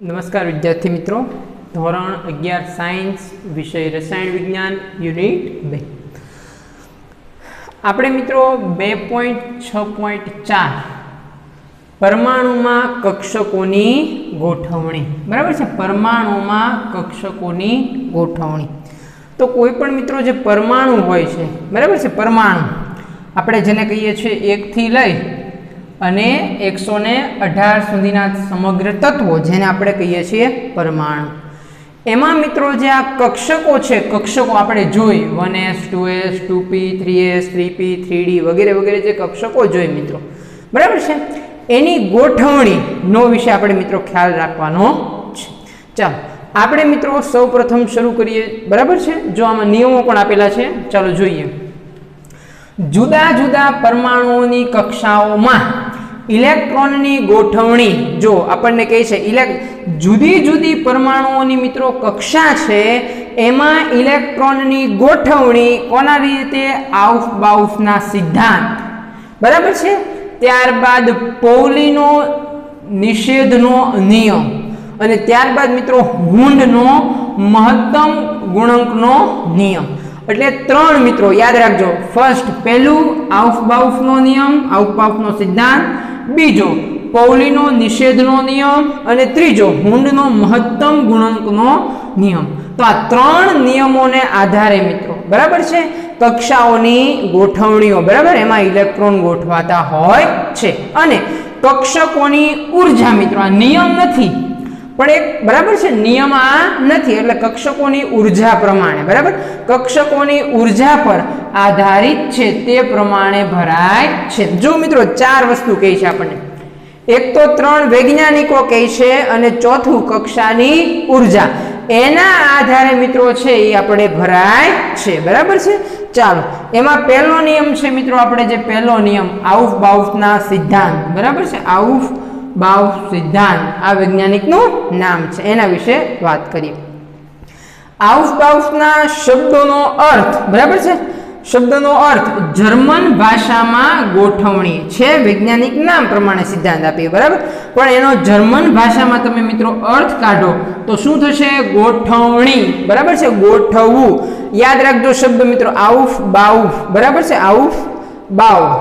नमस्कार विद्यार्थी मित्रों, धोरण 11 साइंस विषय रसायण विज्ञान यूनिट 2 આપણે મિત્રો 2.6.4 પરમાણુમાં કક્ષકોની ગોઠવણી, બરાબર છે। પરમાણુમાં કક્ષકોની ગોઠવણી તો કોઈ પણ મિત્રો જે પરમાણુ હોય છે, બરાબર છે, પરમાણુ આપણે જેને કહીએ છીએ 1 થી લઈ અને 118 સુધીના સમગ્ર તત્વો જેને આપણે કહીએ છીએ પરમાણુ, એમાં મિત્રો જે આ કક્ષકો છે, કક્ષકો આપણે જોઈ 1s 2s 2p 3s 3p 3d વગેરે વગેરે જે કક્ષકો જોઈ મિત્રો, બરાબર છે, એની ગોઠવણીનો વિશે આપણે મિત્રો ખ્યાલ રાખવાનો છે। ચાલો આપણે મિત્રો સૌપ્રથમ શરૂ કરીએ, બરાબર છે। જો આમાં નિયમો પણ આપેલા છે, ચાલો જોઈએ। જુદા જુદા પરમાણુઓની કક્ષાઓમાં ઇલેક્ટ્રોનની ગોઠવણી, જો આપણને કહે છે જુદી જુદી પરમાણુઓની મિત્રો કક્ષા છે, એમાં ઇલેક્ટ્રોનની ગોઠવણી કોના રીતે? આઉફ-બાઉફના સિદ્ધાંત, બરાબર છે। ત્યારબાદ પૌલીનો નિષેધનો નિયમ અને ત્યારબાદ મિત્રો હુન્ડનો મહત્તમ ગુણાંકનો નિયમ, એટલે ત્રણ મિત્રો યાદ રાખજો। ફર્સ્ટ પહેલું આઉફ-બાઉફનો નિયમ, આઉફ-બાઉફનો સિદ્ધાંત, બીજો પૌલીનો નિષેધનો નિયમ અને ત્રીજો હુન્ડનો મહત્તમ ગુણાંકનો નિયમ। તો આ ત્રણ નિયમોને આધારે મિત્રો, બરાબર છે, કક્ષાઓની ગોઠવણીઓ, બરાબર, એમાં ઇલેક્ટ્રોન ગોઠવાતા હોય છે। અને કક્ષકોની ઉર્જા મિત્રો, આ નિયમ નથી પણ એક, બરાબર છે, નિયમ આ નથી, એટલે કક્ષકોની ઉર્જા પ્રમાણે, બરાબર, કક્ષકોની ઉર્જા પર આધારિત છે તે પ્રમાણે ભરાય છે। જો મિત્રો ચાર વસ્તુ કહે છે આપણને, એક તો ત્રણ વૈજ્ઞાનિકો કહે છે અને ચોથું કક્ષાની ઉર્જા, એના આધારે મિત્રો છે એ આપણે ભરાય છે, બરાબર છે। ચાલો એમાં પહેલો નિયમ છે મિત્રો, આપણે જે પહેલો નિયમ આઉફ-બાઉફના સિદ્ધાંત, બરાબર છે, આઉફ-બાઉફ સિદ્ધાંત આ વૈજ્ઞાનિકનું નામ છે, એના વિશે વાત કરીએ। આઉફ-બાઉફના શબ્દોનો અર્થ, બરાબર છે, શબ્દનો અર્થ જર્મન ભાષામાં ગોઠવણી છે, વૈજ્ઞાનિક નામ પ્રમાણે સિદ્ધાંત આપીએ, બરાબર, પણ એનો જર્મન ભાષામાં તમે મિત્રો અર્થ કાઢો તો શું થશે? ગોઠવણી, બરાબર છે, ગોઠવવું। યાદ રાખજો શબ્દ મિત્રો આઉફ-બાઉફ, બરાબર છે, આઉફ-બાઉફ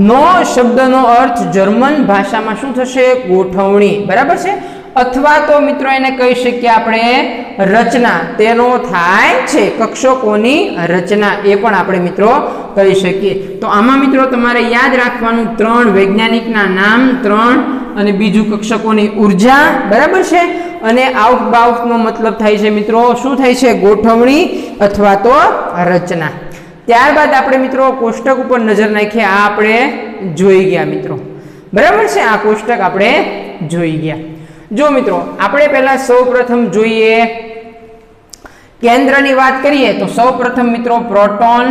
નો શબ્દનો અર્થ જર્મન ભાષામાં શું થશે? ગોઠવણી, બરાબર છે, અથવા તો મિત્રો એને કહી શકીએ આપણે રચના, તેનો થાય છે કક્ષકોની રચના, એ પણ આપણે મિત્રો કહી શકીએ। તો આમાં મિત્રો તમારે યાદ રાખવાનું ત્રણ વૈજ્ઞાનિકના નામ, ત્રણ, અને બીજું કક્ષકોની ઉર્જા, બરાબર છે, અને આઉફ-બાઉફનો મતલબ થાય છે મિત્રો શું થાય છે? ગોઠવણી અથવા તો રચના। ત્યારબાદ આપણે મિત્રો કોષ્ટક ઉપર નજર નાખીએ, આ આપણે જોઈ ગયા મિત્રો, બરાબર છે, આ કોષ્ટક આપણે જોઈ ગયા। જો મિત્રો આપણે પહેલા સૌપ્રથમ જોઈએ કેન્દ્રની વાત કરીએ તો સૌપ્રથમ મિત્રો પ્રોટોન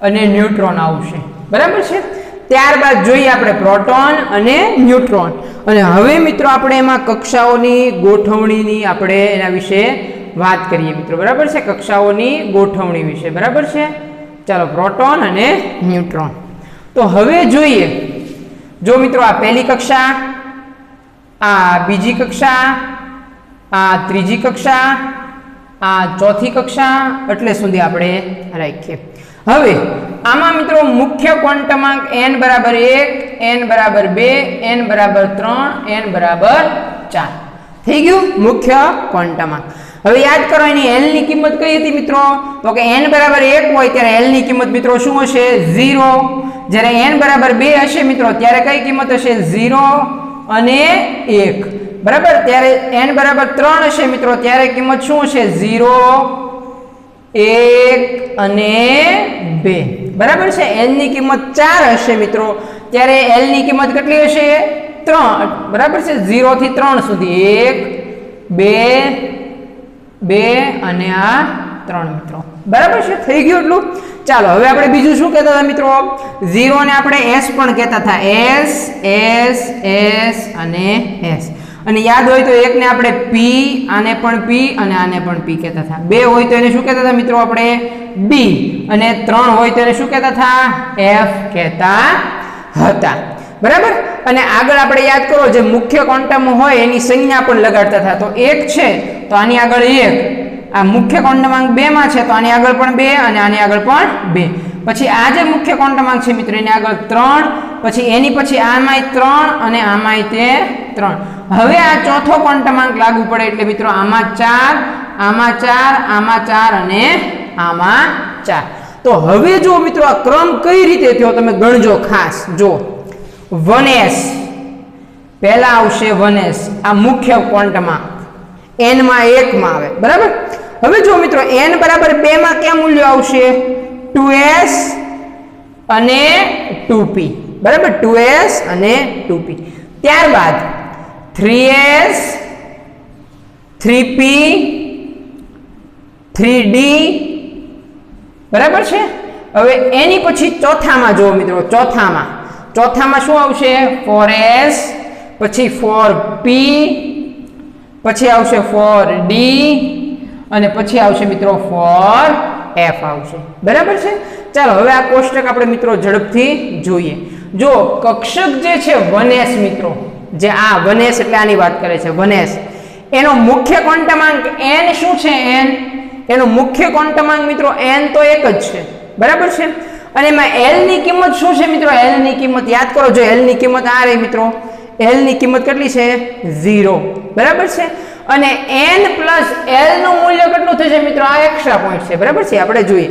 અને ન્યુટ્રોન આવશે, બરાબર છે, ત્યારબાદ જોઈએ આપણે પ્રોટોન અને ન્યુટ્રોન, અને હવે મિત્રો આપણે એમાં કક્ષાઓની ગોઠવણીની આપણે એના વિશે વાત કરીએ મિત્રો, બરાબર છે, કક્ષાઓની ગોઠવણી વિશે, બરાબર છે। ચાલો પ્રોટોન અને ન્યુટ્રોન, તો હવે જોઈએ, જો મિત્રો આ પહેલી કક્ષા, આ બીજી કક્ષા, આ ત્રીજી કક્ષા, આ ચોથી કક્ષા, એટલે સુધી આપણે રાખીએ। હવે આમાં મિત્રો મુખ્ય ક્વોન્ટમાંક n બરાબર 1, n બરાબર 2, n બરાબર 3, n બરાબર 4 થઈ ગયું મુખ્ય ક્વોન્ટમાંક। હવે યાદ કરો એની l ની કિંમત કઈ હતી મિત્રો? તો કે n બરાબર 1 હોય ત્યારે l ની કિંમત મિત્રો શું હશે? 0। જ્યારે n બરાબર 2 હશે મિત્રો ત્યારે કઈ કિંમત હશે? 0 અને 1, બરાબર। ત્યારે n બરાબર 3 હશે મિત્રો ત્યારે કિંમત શું હશે? 0, 1 અને 2, બરાબર છે। n ની કિંમત 4 હશે મિત્રો ત્યારે l ની કિંમત કેટલી હશે? 3, બરાબર છે, 0 થી 3 સુધી, 1, 2 અને આ 3 મિત્રો, બરાબર છે, થઈ ગયું એટલું। ચાલો હવે આપણે બીજું શું કહેતા હતા મિત્રો? 0 ને આપણે s પણ કહેતા હતા, s, s, s અને s, અને યાદ હોય તો એક ને આપણે p, આને પણ p અને આને પણ p કહેતા હતા। 2 હોય તો એને શું કહેતા હતા મિત્રો આપણે? d, અને 3 હોય તો એને શું કહેતા હતા? f કહેતા હતા। બરાબર. અને આગળ આપણે યાદ કરો જે મુખ્ય ક્વોન્ટમ હોય એની સંજ્ઞા પણ લગાડતા હતા. તો 1 છે તો આની આગળ 1, આ મુખ્ય ક્વોન્ટમાંક 2 માં છે તો આની આગળ પણ 2 અને આની આગળ પણ 2. પછી આ જે મુખ્ય ક્વોન્ટમાંક છે મિત્રો એની આગળ 3, પછી એની પછી આમાંય 3 અને આમાંય તે 3. હવે આ ચોથો ક્વોન્ટમાંક લાગુ પડે એટલે મિત્રો આમાં 4, આમાં 4, આમાં 4 અને આમાં 4. તો હવે જો મિત્રો આ ક્રમ કઈ રીતે થયો તમે ગણજો ખાસ. જો 1s પહેલા આવશે 1s, આ મુખ્ય ક્વોન્ટમાંક n માં 1 માં આવે, બરાબર. હવે જો મિત્રો n બરાબર 2 માં કયા મૂલ્ય આવશે? 2s અને 2p, બરાબર. 2s અને 2p. ત્યારબાદ 3s, 3p, 3d, બરાબર છે. હવે એની પછી ચોથામાં જુઓ મિત્રો, ચોથામાં શું આવશે? 4s, પછી 4p, પછી આવશે 4d અને પછી આવશે મિત્રો 4f આવશે, બરાબર છે. ચાલો હવે આ કોષ્ટક આપણે મિત્રો ઝડપથી જોઈએ. જો કક્ષક જે છે 1s મિત્રો, જે આ 1s એટલે આની વાત કરે છે 1s, એનો મુખ્ય ક્વોન્ટમાંક n શું છે? n એનો મુખ્ય ક્વોન્ટમાંક મિત્રો n તો એક જ છે, બરાબર છે. અને એમાં l ની કિંમત શું છે મિત્રો? l ની કિંમત યાદ કરો. જો l ની કિંમત આ રહી મિત્રો, l ની કિંમત કેટલી છે? 0, બરાબર છે. અને n પ્લસ l નું મૂલ્ય કેટલું થશે મિત્રો? આ એક્સ્ટ્રા પોઈન્ટ છે, બરાબર છે. આપણે જોઈએ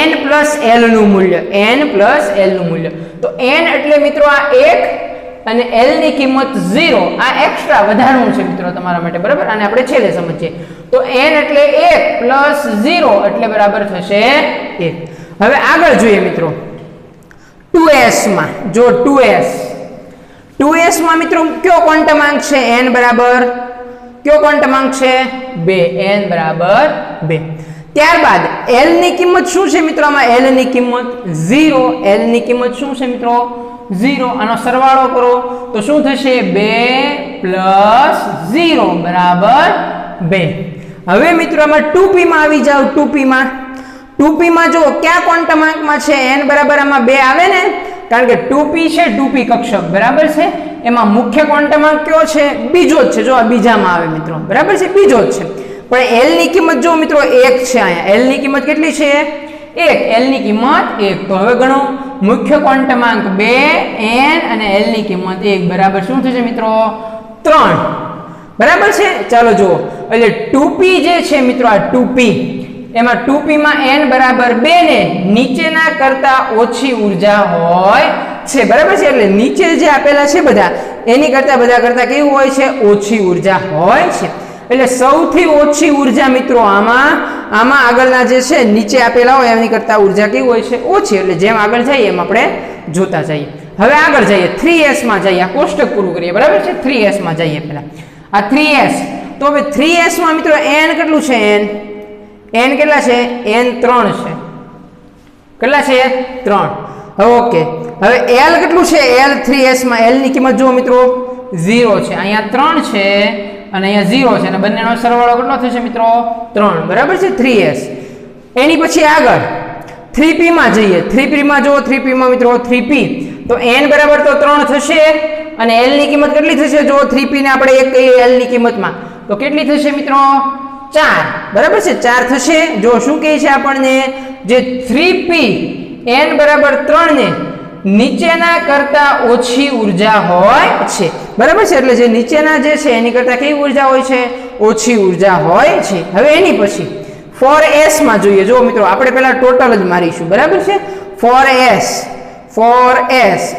n પ્લસ l નું મૂલ્ય, n પ્લસ l નું મૂલ્ય. તો n એટલે મિત્રો આ 1 અને l ની કિંમત 0, આ એક્સ્ટ્રા વધારવું છે મિત્રો તમારા માટે, બરાબર. અને આપણે છેલ્લે સમજીએ તો n એટલે 1 પ્લસ 0 એટલે બરાબર થશે 1. હવે આગળ જોઈએ મિત્રો 2s માં. જો 2s માં મિત્રો કયો ક્વોન્ટમાંક છે? n બરાબર કયો ક્વોન્ટમાંક છે? 2, n બરાબર 2. ત્યારબાદ l ની કિંમત શું છે મિત્રો? આમાં l ની કિંમત 0, l ની કિંમત શું છે મિત્રો? 0. આનો સરવાળો કરો તો શું થશે? 2 પ્લસ 0 બરાબર 2. હવે મિત્રો આમાં 2p માં આવી જાવ. 2p માં જો કયા ક્વોન્ટમાંકમાં છે? n બરાબર આમાં 2 આવે ને, કારણ કે 2p છે, 2p કક્ષક, બરાબર છે. એમાં મુખ્ય ક્વોન્ટમાંક કયો છે? બીજો જ છે. જો આ બીજામાં આવે મિત્રો, બરાબર છે, બીજો જ છે. પણ l ની કિંમત જો મિત્રો 1 છે. અહીંયા l ની કિંમત કેટલી છે? 1. l ની કિંમત 1. તો હવે ગણો મુખ્ય ક્વોન્ટમાંક 2 n અને l ની કિંમત 1 બરાબર શું થશે મિત્રો? 3, બરાબર છે. ચાલો જુઓ, એટલે 2p જે છે મિત્રો, આ 2p, એમાં 2p માં n બરાબર 2 ને નીચેના કરતા ઓછી ઉર્જા હોય છે, બરાબર છે. એટલે નીચે જે આપેલા છે બધા એની કરતા કેવું હોય છે? ઓછી ઉર્જા હોય છે. એટલે સૌથી ઓછી ઉર્જા મિત્રો આમાં આગળના જે છે નીચે આપેલા હોય એની કરતા ઉર્જા કેવી હોય છે? ઓછી. એટલે જેમ આગળ જઈએ એમ આપણે જોતા જઈએ. હવે આગળ જઈએ 3s માં જઈએ. આ કોષ્ટક પૂરું કરીએ, બરાબર છે. 3s માં જઈએ પહેલા. આ 3s, તો હવે 3s માં મિત્રો n કેટલું છે? n કેટલા છે? n 3 છે. કેટલા છે? 3. હવે ઓકે. હવે l કેટલું છે? l 3s માં l ની કિંમત જુઓ મિત્રો 0 છે. અહીંયા 3 છે અને અહીંયા 0 છે, અને બંનેનો સરવાળો કેટલો થશે મિત્રો? 3, બરાબર છે. 3s. એની પછી આગળ 3p માં જઈએ. 3p માં જુઓ, 3p માં મિત્રો 3p, તો n બરાબર તો 3 થશે અને l ની કિંમત કેટલી થશે? જો 3p ને આપણે 1 કહીએ l ની કિંમતમાં, તો કેટલી થશે મિત્રો? 4, બરાબર છે. 4 થશે. જો શું કહે છે આપણને? જે 3p n બરાબર 3 ને નીચેના કરતા ઓછી ઉર્જા હોય છે, બરાબર છે. એટલે જે નીચેના જે છે એની કરતા કેવી ઉર્જા હોય છે? ઓછી ઉર્જા હોય છે. હવે એની પછી 4s માં જોઈએ. જો મિત્રો આપણે પહેલા ટોટલ જ મારીશું, બરાબર છે. 4s,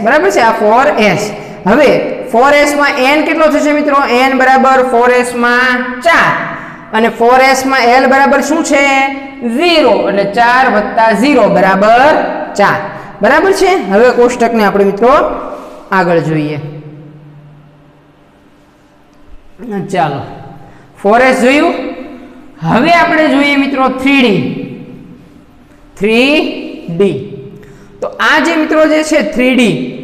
બરાબર છે. આ 4s. હવે 4s માં n કેટલો થશે મિત્રો? n બરાબર 4s માં 4 અને 4s માં l બરાબર શું છે? 0. એટલે 4 + 0 બરાબર 4, બરાબર છે. હવે કોષ્ટકને આપણે મિત્રો આગળ જોઈએ. ચાલો 4s જોયું. હવે આપણે જોઈએ મિત્રો 3d. તો આ જે મિત્રો જે છે 3d,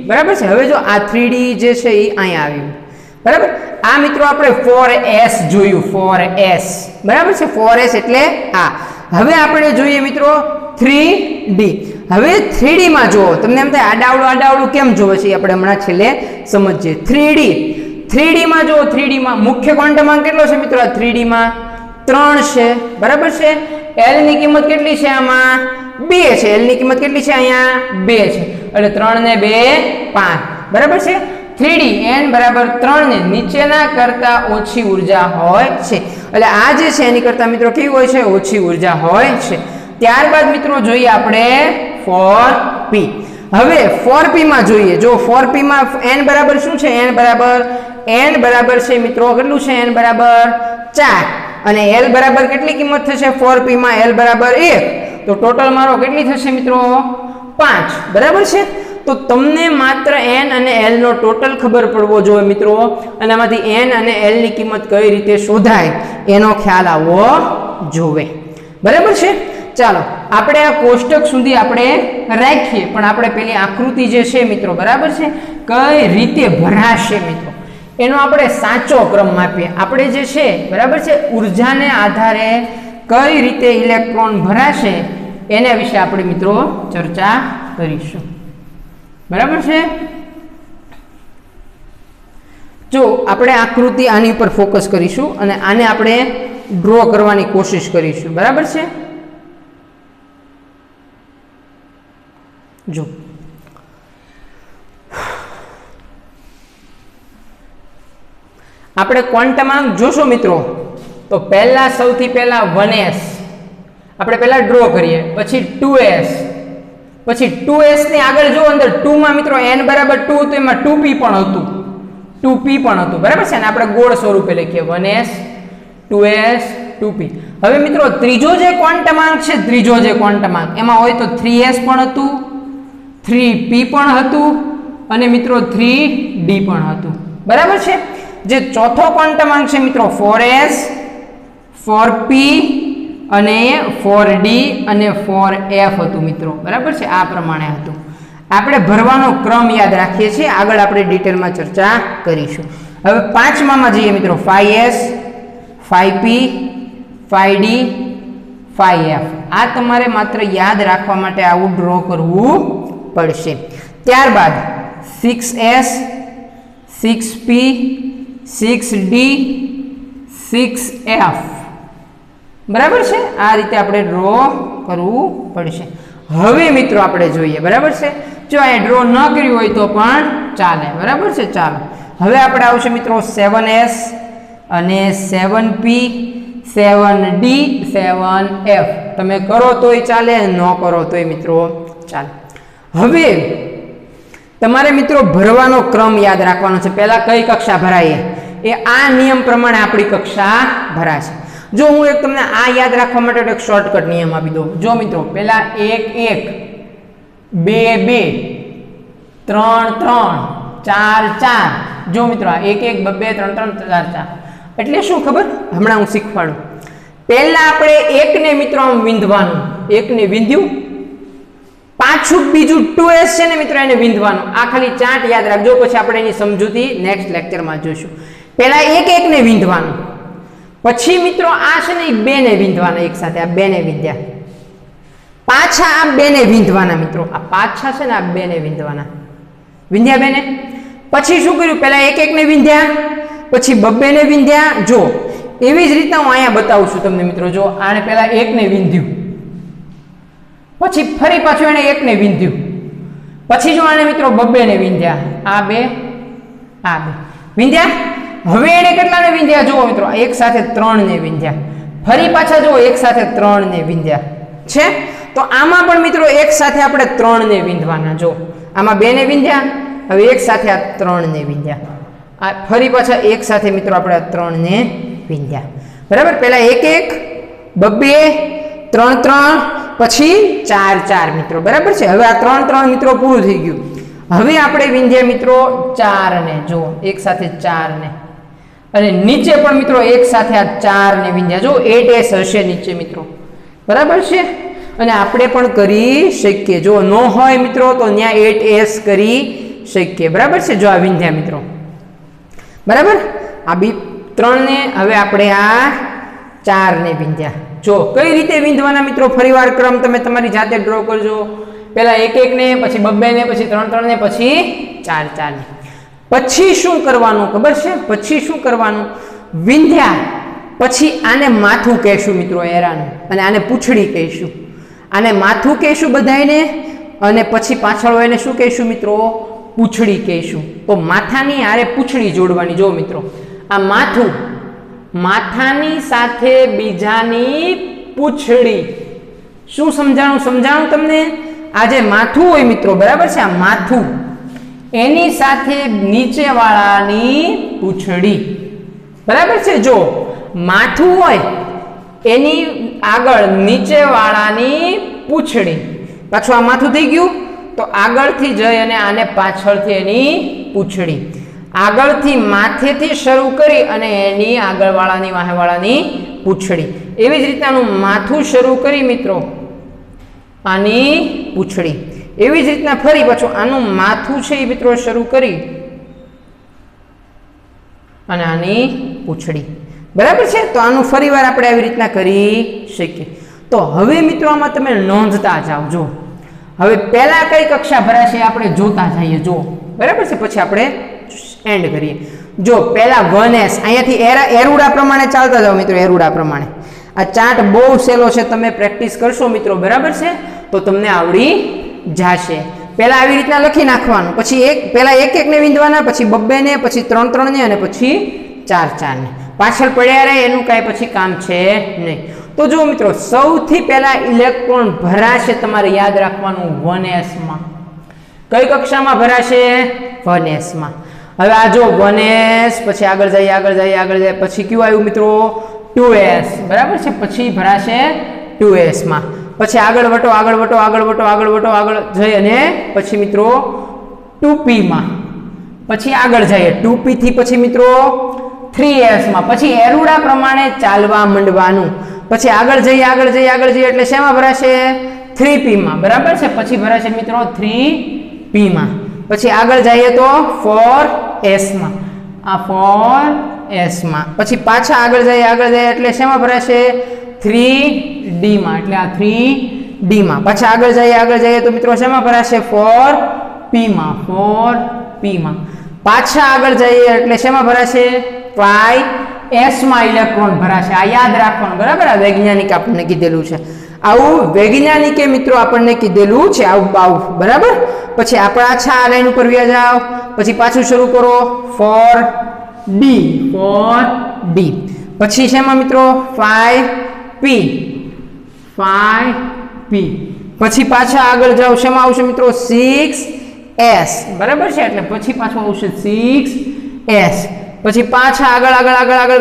બરાબર છે. હવે જો આ 3d જે છે એ અહીંયા આવ્યું, બરાબર. આ મિત્રો આપણે 4s જોયું, 4s, બરાબર છે. 4s એટલે આ. હવે આપણે જોઈએ મિત્રો 3d. હવે 3D માં જુઓ, તમને એમ થાય આડાવડું કેમ જોવે છે, આપણે હમણાં છેલ્લે સમજીએ. 3D માં જુઓ, 3D માં મુખ્ય ક્વોન્ટમાંક કેટલો છે મિત્રો? 3D માં 3 છે, બરાબર છે. L ની કિંમત કેટલી છે? આમાં 2 છે. L ની કિંમત કેટલી છે? અહીંયા 2 છે. એટલે 3 ને 2 5, બરાબર છે. 3D n બરાબર 3 ને નીચેના કરતા ઓછી ઉર્જા હોય છે. એટલે આ જે છે એની કરતા મિત્રો કેવી હોય છે? ઓછી ઉર્જા હોય છે. ત્યારબાદ મિત્રો જોઈએ આપણે 4p. હવે 4p માં જોઈએ. જો 4p માં n બરાબર શું છે? n બરાબર છે મિત્રો કેટલું છે? n બરાબર 4 અને L બરાબર કેટલી કિંમત થશે? 4p માં L બરાબર 1, તો ટોટલ મારો કેટલી થશે મિત્રો? 5, બરાબર છે. તો તમને માત્ર n અને l નો ટોટલ ખબર પડવો જોઈએ મિત્રો, અને આમાંથી n અને l ની કિંમત કઈ રીતે શોધાય એનો ખ્યાલ આવવો જોઈએ, બરાબર છે. ચાલો આપણે આ કોષ્ટક સુધી આપણે રાખીએ, પણ આપણે પેલી આકૃતિ જે છે મિત્રો, બરાબર છે, કઈ રીતે ભરાશે મિત્રો એનો આપણે સાચો ક્રમ માપીએ. આપણે જે છે બરાબર છે ઉર્જાને આધારે કઈ રીતે ઇલેક્ટ્રોન ભરાશે એના વિશે આપણે મિત્રો ચર્ચા કરીશું, બરાબર છે. જો આપણે આકૃતિ આની ઉપર ફોકસ કરીશું અને આને આપણે ડ્રો કરવાની કોશિશ કરીશું, બરાબર છે. જો આપણે ક્વોન્ટમાંક જોશો મિત્રો, તો પહેલા સૌથી પહેલા 1s આપણે પહેલા ડ્રો કરીએ, પછી 2s, પછી 2s ની આગળ જો અંદર 2 માં મિત્રો n બરાબર 2, તો એમાં 2p પણ હતું, 2p પણ હતું, બરાબર છે ને. આપણે ગોળ સ્વરૂપે લખીએ 1s 2s 2p. હવે મિત્રો ત્રીજો જે ક્વોન્ટમાંક છે, ત્રીજો જે ક્વોન્ટમાંક એમાં હોય તો 3s પણ હતું, 3p પણ હતું અને મિત્રો 3d પણ હતું, બરાબર છે. જે ચોથો ક્વોન્ટમાંક છે મિત્રો 4s 4p અને 4d અને 4f હતું મિત્રો, બરાબર છે. આ પ્રમાણે હતું. આપણે ભરવાનો ક્રમ યાદ રાખીએ છીએ, આગળ આપણે ડિટેલમાં ચર્ચા કરીશું. હવે પાંચમામાં જઈએ મિત્રો, 5s 5p 5d 5f. આ તમારે માત્ર યાદ રાખવા માટે આવું ડ્રો કરવું પડશે. ત્યારબાદ 6s 6p 6d 6f, બરાબર છે. આ રીતે આપણે ડ્રો કરવું પડશે. હવે મિત્રો આપણે જોઈએ, બરાબર છે. જો આ ડ્રો ન કર્યું હોય તો પણ ચાલે, બરાબર છે. ચાલો હવે આપણે આવશે મિત્રો 7s અને 7p 7d 7f. તમે કરો તોય ચાલે, ન કરો તોય મિત્રો ચાલે. હવે તમારે મિત્રો ભરવાનો ક્રમ યાદ રાખવાનો છે. પહેલા કઈ કક્ષા ભરાય એ આ નિયમ પ્રમાણે આપણી કક્ષા ભરાશે. જો હું એક તમને આ યાદ રાખવા માટે એક શોર્ટકટ નિયમ આપી દઉં. જો મિત્રો પહેલા 1 1 2 2 3 3 4 4. જો મિત્રો 1 1 2 2 3 3 4 4 એટલે શું ખબર? હમણાં હું શીખવાડું. પહેલા આપણે 1 ને મિત્રો આમ વિંધવાનું, 1 ને વિંધ્યું, પાછું બીજું 2s છે ને મિત્રો એને વિંધવાનું. આ ખાલી ચાર્ટ યાદ રાખજો, પછી આપણે એની સમજૂતી નેક્સ્ટ લેક્ચરમાં જોઈશું. પહેલા 1 1 ને વિંધવાનું, પછી મિત્રો આ છે ને 2 ને વિંધવાના એક સાથે, આ 2 ને વિંધ્યા, પાછા આ 2 ને વિંધવાના મિત્રો, આ પાછા છે ને આ 2 ને વિંધવાના, વિંધ્યા 2 ને. પછી શું કર્યું? પહેલા 1 1 ને વિંધ્યા, પછી 2 2 ને વિંધ્યા. જો એવી જ રીતના હું અહીંયા બતાવું છું તમને મિત્રો. જો આને પહેલા 1 ને વિંધ્યું, પછી ફરી પાછું એને 1 ને વિંધ્યું, પછી જો આને મિત્રો 2 2 ને વિંધ્યા, આ 2 વિંધ્યા. હવે એને કેટલાને વિંધ્યા? જુઓ મિત્રો એક સાથે 3 ને વિંધ્યા, ફરી પાછા જુઓ એક સાથે 3 ને વિંધ્યા છે. તો આમાં પણ મિત્રો એક સાથે આપણે 3 ને વિંધવાના. જો આમાં 2 ને વિંધ્યા, હવે એક સાથે આ 3 ને વિંધ્યા, આ ફરી પાછા એક સાથે મિત્રો આપણે આ 3 ને વિંધ્યા, બરાબર. પહેલા 1 1 2 2 3 3 પછી 4 4 મિત્રો, બરાબર છે. હવે આ 3 3 મિત્રો પૂરું થઈ ગયું. હવે આપણે વિંધ્યા મિત્રો 4 ને, જો એક સાથે 4 ને, અને નીચે પણ મિત્રો એક સાથે આ 4 ને વિંધ્યા. જો 8s હશે નીચે મિત્રો, બરાબર છે. અને આપણે પણ કરી શકીએ, જો ન હોય મિત્રો તો ત્યાં 8s કરી શકીએ, બરાબર છે. જો આ વિંધ્યા મિત્રો, બરાબર. આ બી 3 ને, હવે આપણે આ 4 ને વિંધ્યા. જો કઈ રીતે વિંધવાના મિત્રો, ફરીવાર ક્રમ તમે તમારી જાતે ડ્રો કરજો. પહેલા 1 1 ને, પછી 2 2 ને, પછી 3 3 ને, પછી 4 4 ને. પછી શું કરવાનું ખબર છે? પછી શું કરવાનું? વિંધ્યા પછી આને માથું કહેશું મિત્રો, એરાનું, અને આને પૂંછડી કહેશું. આને માથું કહેશું બધાયને, અને પછી પાછળ હોય એને શું કહેશું મિત્રો? પૂંછડી કહેશું. તો માથાની હારે પૂંછડી જોડવાની. જો મિત્રો, આ માથું, માથાની સાથે બીજાની પૂંછડી. શું સમજાણું તમને? આ જે માથું હોય મિત્રો, બરાબર છે, આ માથું એની સાથે નીચેવાળાની પૂંછડી. બરાબર છે. જો માથું હોય એની આગળ નીચેવાળાની પૂંછડી. પાછું આ માથું થઈ ગયું, તો આગળથી જઈ અને આને પાછળથી એની પૂંછડી. આગળથી માથેથી શરૂ કરી અને એની આગળવાળાની વાહેવાળાની પૂંછડી. એવી જ રીતનાનું માથું શરૂ કરી મિત્રો, આની પૂંછડી. એવી જ રીતના ફરી પાછું આનું માથું છે એ મિત્રો શરૂ કરી અને આની પૂંછડી. બરાબર છે. તો આનું ફરીવાર આપણે આવી રીતના કરી શકીએ. તો હવે મિત્રો આમાં તમે નોંધતા જાઓ. જો હવે પહેલા કઈ કક્ષા ભરાશે આપણે જોતા જઈએ. જો બરાબર છે, પછી આપણે એન્ડ કરીએ. જો પહેલા 1s અહીંયાથી એરુડા પ્રમાણે ચાલતા જાઓ મિત્રો, એરુડા પ્રમાણે. આ ચાર્ટ બહુ સહેલો છે, તમે પ્રેક્ટિસ કરશો મિત્રો, બરાબર છે, તો તમને આવડી જશે. પહેલા આવી રીતના લખી નાખવાનું, પછી પહેલા 1 1 ને વિંધવાના, પછી 2 2 ને, પછી 3 3 ને, અને પછી 4 4 ને. પાછળ પડ્યા રહે એનું કાંઈ પછી કામ છે નહીં. તો જો મિત્રો, સૌથી પહેલા ઇલેક્ટ્રોન ભરાશે, તમારે યાદ રાખવાનું 1s માં. કઈ કક્ષામાં ભરાશે? 1s માં. હવે આ જો 1s, પછી આગળ જાય, પછી કયું આવ્યું મિત્રો? 2s. બરાબર છે. પછી ભરાશે 2s માં. પછી આગળ વટો, આગળ જઈ અને પછી મિત્રો 2p માં. પછી આગળ જઈએ 2p થી પછી મિત્રો 3s માં. પછી એરુડા પ્રમાણે ચાલવા માંડવાનું. પછી આગળ જઈએ એટલે શેમાં ભરાશે? 3p માં. બરાબર છે. પછી ભરાશે મિત્રો 3p માં. પછી આગળ જઈએ તો 4s માં. આ 4s માં. પછી પાછા આગળ જઈએ એટલે શેમાં ભરાશે? 3d માં. એટલે આ 3d માં. પાછા આગળ જઈએ તો મિત્રો શેમાં ભરાશે? 4p માં. 4p માં. પાછા આગળ જઈએ એટલે શેમાં ભરાશે? 5s માં ઇલેક્ટ્રોન ભરાશે. આ યાદ રાખવાનું, બરાબર. આ વૈજ્ઞાનિક આપણને કીધેલું છે. આવું વૈજ્ઞાનિકે મિત્રો આપણને કીધેલું છે, આવું બરાબર. પછી આપણે આછા આ લાઈન ઉપર વ્યા જાવ, પછી પાછું શરૂ કરો 4d. પછી શેમાં મિત્રો? 5p. પછી પાછા આગળ જાવ, શેમાં આવશે મિત્રો? 6s. બરાબર છે. એટલે પછી પાછું આવશે 6s. પછી પાછા આગળ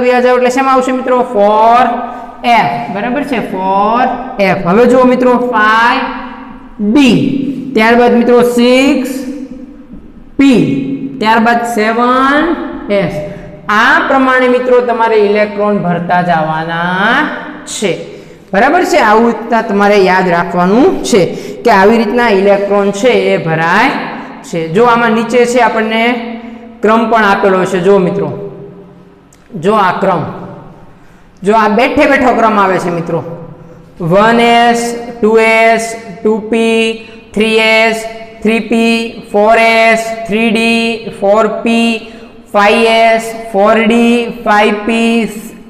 વ્યા જાવ એટલે શેમાં આવશે મિત્રો? 4f. બરાબર છે. 4f. હવે જુઓ મિત્રો, 5d, ત્યારબાદ મિત્રો 6p, ત્યારબાદ 7s. આ પ્રમાણે મિત્રો તમારે ઇલેક્ટ્રોન ભરતા જવાના છે. બરાબર છે. આવું રીતના તમારે યાદ રાખવાનું છે કે આવી રીતના ઇલેક્ટ્રોન છે એ ભરાય છે. જો આમાં નીચે છે આપણને ક્રમ પણ આપેલો છે. જો મિત્રો, જો આ ક્રમ, જો આ બેઠો ક્રમ આવે છે મિત્રો, 1s, 2s, 2p, 3s, 3p, 4s, 3d, 4p, 5s, 4d, 5p.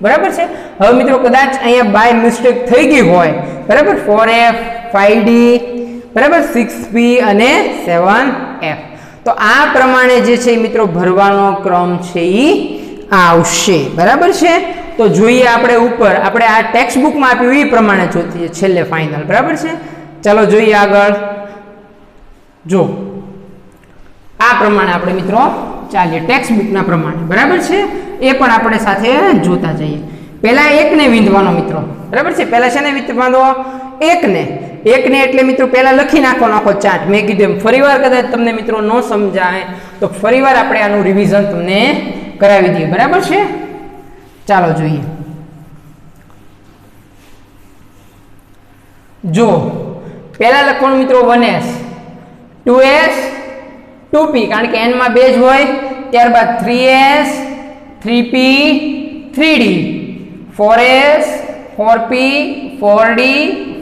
બરાબર છે. હવે મિત્રો કદાચ અહીંયા બાય મિસ્ટેક થઈ ગઈ હોય, બરાબર, 4f, 5d, બરાબર, 6p અને 7f. તો આ પ્રમાણે જે છે મિત્રો ભરવાનો ક્રમ છે એ આવશે. બરાબર છે. તો જોઈએ આપણે ઉપર, આપણે આ ટેક્સ્ટ બુકમાં આપ્યું એ પ્રમાણે જોતીએ છેલ્લે ફાઇનલ. બરાબર છે. ચાલો જોઈએ આગળ. જો આ પ્રમાણે આપણે મિત્રો ચાલીએ ટેક્સ્ટ બુકના પ્રમાણે. બરાબર છે. એ પણ આપણે સાથે જોતા જઈએ. પહેલા 1 ને વિંધવાનો મિત્રો. બરાબર છે. પહેલા શેને વિંધવાનો? 1 ને. 1 ને એટલે મિત્રો પહેલા લખી નાખવાનો આખો ચાર્ટ. મેં કીધું એમ ફરીવાર કદાચ તમને મિત્રો ન સમજાય તો ફરીવાર આપણે આનું રિવિઝન તમને કરાવી દઈએ. બરાબર છે. ચાલો જોઈએ. જો પહેલા લખવાનું મિત્રો 1s, 2s, 2p, કારણ કે n માં 2 જ હોય. ત્યારબાદ 3s, 3p, 3d, 4s, 4p, 4d,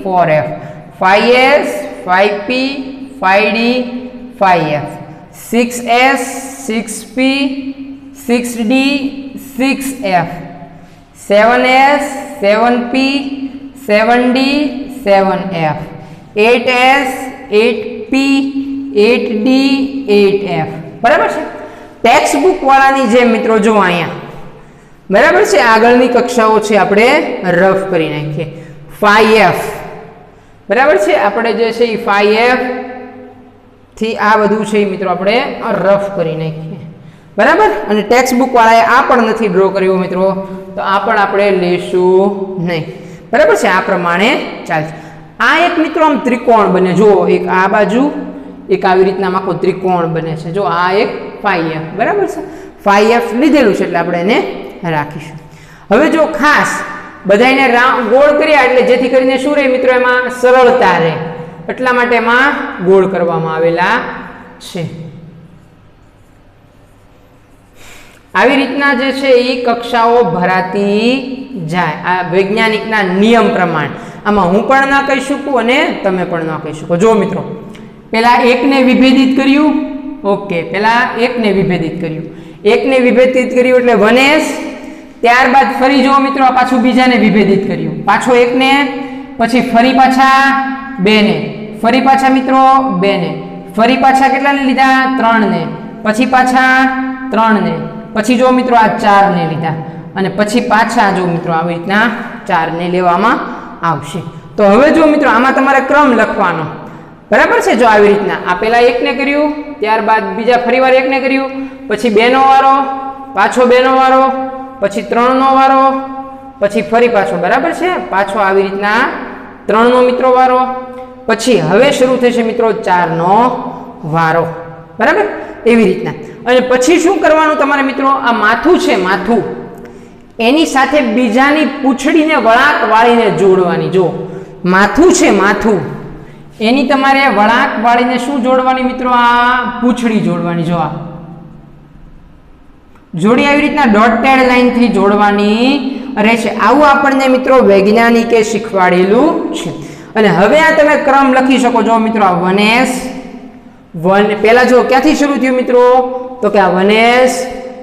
4f, 5s, 5p 5d 5f 6s 6p 6d 6f 7s 7p 7d 7f 8s 8p 8d 8f બરાબર છે। ટેક્સ્ટ બુક વાળાની જે મિત્રો જો અહીંયા બરાબર છે આગળની કક્ષાઓ છે આપણે રફ કરી નાખીએ 5f બરાબર છે આપણે જે છે એ 5f થી આ બધું છે મિત્રો આપણે રફ કરી નાખીએ બરાબર। અને ટેક્સ્ટ બુક વાળાએ આ પણ નથી ડ્રો કર્યો મિત્રો તો આ પણ આપણે લેશું નહીં બરાબર છે। આ પ્રમાણે ચાલશે। આ એક મિત્રો આમ ત્રિકોણ બને જો એક આ બાજુ એક આવી રીતના આખો ત્રિકોણ બને છે જો આ એક 5f બરાબર છે 5f લીધેલું છે એટલે આપણે એને રાખીશું। હવે જો ખાસ બધાને ગોળ કર્યા એટલે જેથી કરીને શું રહે મિત્રો એમાં સરળતા રહે એટલા માટે એમાં ગોળ કરવામાં આવેલા છે। આવી રીતના જે છે એ કક્ષાઓ ભરાતી જાય આ વૈજ્ઞાનિકના નિયમ પ્રમાણે। આમાં હું પણ ના કહી શકું અને તમે પણ ના કહી શકો। જો મિત્રો પેલા એકને વિભેદિત કર્યું ઓકે પેલા એકને વિભેદિત કર્યું એટલે 1s ત્યારબાદ ફરી જો મિત્રો પાછું બીજાને વિભેદિત કર્યું પાછો એકને પછી ફરી પાછા બેને ફરી પાછા મિત્રો બેને ફરી પાછા કેટલાને લીધા 3ને પછી પાછા 3ને પછી જો મિત્રો આ 4ને લીધા અને પછી પાછા જો મિત્રો આવી રીતના 4ને લેવામાં આવશે। તો હવે જો મિત્રો આમાં તમારે ક્રમ લખવાનો બરાબર છે જો આવી રીતના આ પેલા એકને કર્યું ત્યારબાદ બીજા ફરીવાર એકને કર્યું પછી બેનો વારો પાછો બેનો વારો પછી 3નો વારો પછી ફરી પાછો બરાબર છે પાછો આવી રીતના 3નો મિત્રો વારો પછી હવે શરૂ થશે મિત્રો 4નો વારો બરાબર એવી રીતના। અને પછી શું કરવાનું તમારે મિત્રો આ માથું છે માથું એની સાથે બીજાની પૂંછડીને વળાંક વાળીને જોડવાની જો માથું છે માથું એની તમારે વળાંક વાળીને શું જોડવાની મિત્રો આ પૂંછડી જોડવાની જો આ જોડી આવી રીતના ડોટેડ લાઈન થી જોડવાની રહેશે। આવું આપણને મિત્રો વૈજ્ઞાનિકે શીખવાડેલું છે। અને હવે આ તમે ક્રમ લખી શકો છો મિત્રો આ 1s 1 પહેલા જો ક્યાંથી શરૂ થયું મિત્રો તો કે આ 1s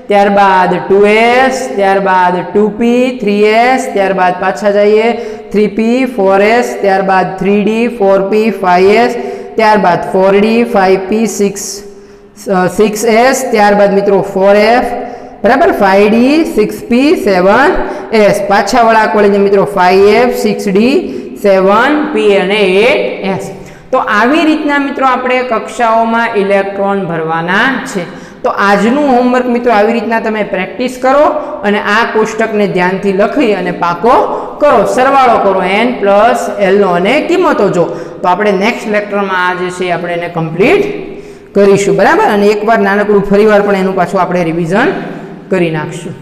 ત્યારબાદ 2s ત્યારબાદ 2p 3s ત્યારબાદ પાછા જઈએ 3p 4s ત્યારબાદ 3d 4p 5s ત્યારબાદ 4d 5p 6s ત્યારબાદ મિત્રો 4f બરાબર 5d 6p 7s પાછા વળાંક વળીને મિત્રો 5f 6d 7p અને 8s। તો આવી રીતના મિત્રો આપણે કક્ષાઓમાં ઇલેક્ટ્રોન ભરવાના છે। તો આજનું હોમવર્ક મિત્રો આવી રીતના તમે પ્રેક્ટિસ કરો અને આ કોષ્ટકને ધ્યાનથી લખી અને પાકો કરો સરવાળો કરો n પ્લસ l નો અને કિંમતો જો તો આપણે નેક્સ્ટ લેક્ચરમાં આ જે છે આપણે એને કમ્પ્લીટ કરીશું બરાબર। અને એકવાર નાનકડું ફરીવાર પણ એનું પાછું આપણે રિવિઝન કરી નાખશું।